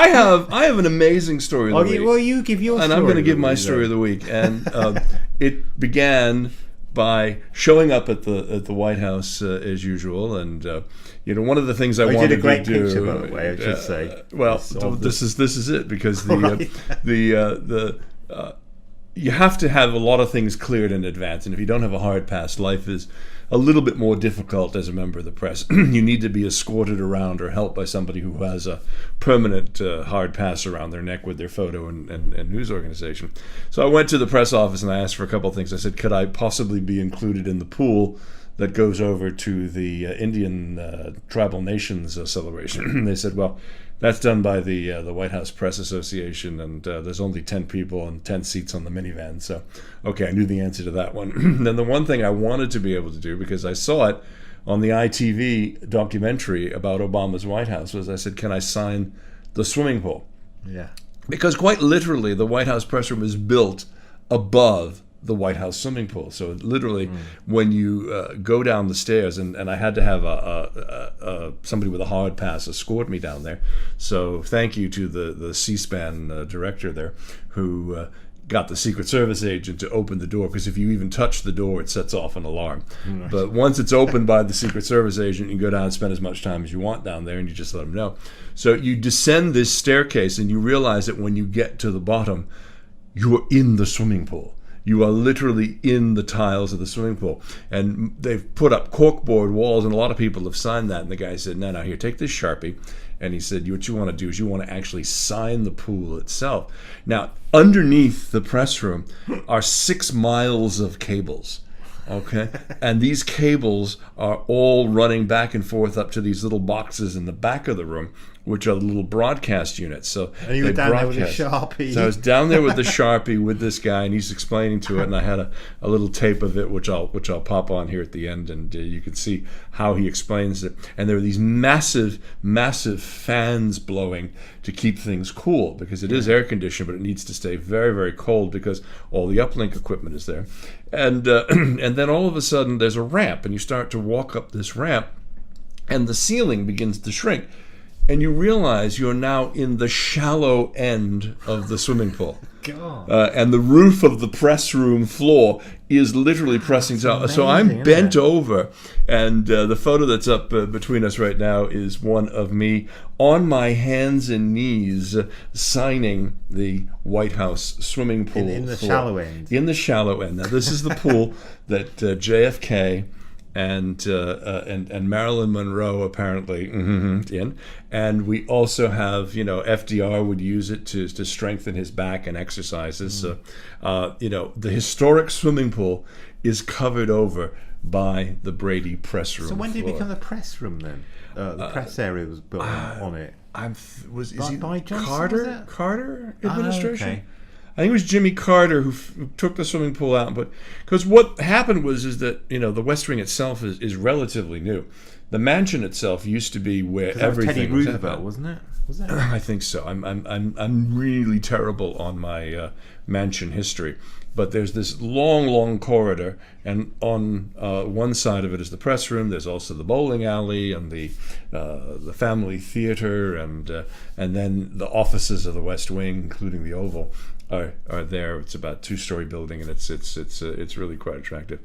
I have an amazing story of the week. Well, you give your story. And I'm going to give my story of the week. And it began by showing up at the White House as usual. And one of the things I wanted to do. You did a great picture, by the way, I should say. Well, this is it, because you have to have a lot of things cleared in advance, and if you don't have a hard pass, life is a little bit more difficult as a member of the press. You need to be escorted around or helped by somebody who has a permanent hard pass around their neck with their photo and news organization. So I went to the press office and I asked for a couple of things. I said, could I possibly be included in the pool that goes over to the Indian tribal nations celebration? They said, well, that's done by the White House Press Association, and there's only 10 people and 10 seats on the minivan. So, okay, I knew the answer to that one. Then the one thing I wanted to be able to do, because I saw it on the ITV documentary about Obama's White House, was I said, can I sign the swimming pool? Yeah. Because quite literally, the White House press room is built above the White House swimming pool. So literally, when you go down the stairs, and I had to have somebody with a hard pass escort me down there. So thank you to the C-SPAN director there, who got the Secret Service agent to open the door, because if you even touch the door, it sets off an alarm. But once it's opened by the Secret Service agent, you can go down and spend as much time as you want down there, and you just let them know. So you descend this staircase, and you realize that when you get to the bottom, you are in the swimming pool. You are literally in the tiles of the swimming pool. And they've put up corkboard walls, and a lot of people have signed that. And the guy said, no, here, take this Sharpie. And he said, what you want to do is you want to actually sign the pool itself. Now, underneath the press room are 6 miles of cables. Okay, and these cables are all running back and forth up to these little boxes in the back of the room, which are little broadcast units. So and you were down there with a Sharpie. So I was down there with the Sharpie with this guy, and he's explaining to it, and I had a little tape of it, which I'll pop on here at the end, and you can see how he explains it. And there are these massive fans blowing to keep things cool, because it is air conditioned, but it needs to stay very, very cold because all the uplink equipment is there. And then all of a sudden there's a ramp, and you start to walk up this ramp, and the ceiling begins to shrink, and you realize you're now in the shallow end of the swimming pool. God. And the roof of the press room floor is literally pressing down. So I'm bent over, and the photo that's up between us right now is one of me on my hands and knees signing the White House swimming pool in the shallow end. In the shallow end. Now, this is the pool that JFK and Marilyn Monroe apparently in, and we also have, FDR would use it to strengthen his back and exercises. So, the historic swimming pool is covered over by the Brady press room. So when did it floor. become the press room then? The press area was built on it. Is he by Johnson, Carter administration? Okay. I think it was Jimmy Carter who took the swimming pool out, but because what happened is that the West Wing itself is relatively new. The mansion itself used to be where everything Teddy Roosevelt, wasn't it? Was it? I think so. I'm really terrible on my mansion history, but there's this long corridor, and on one side of it is the press room. There's also the bowling alley and the family theater, and then the offices of the West Wing, including the Oval, are there. It's about a 2-story building, and it's really quite attractive.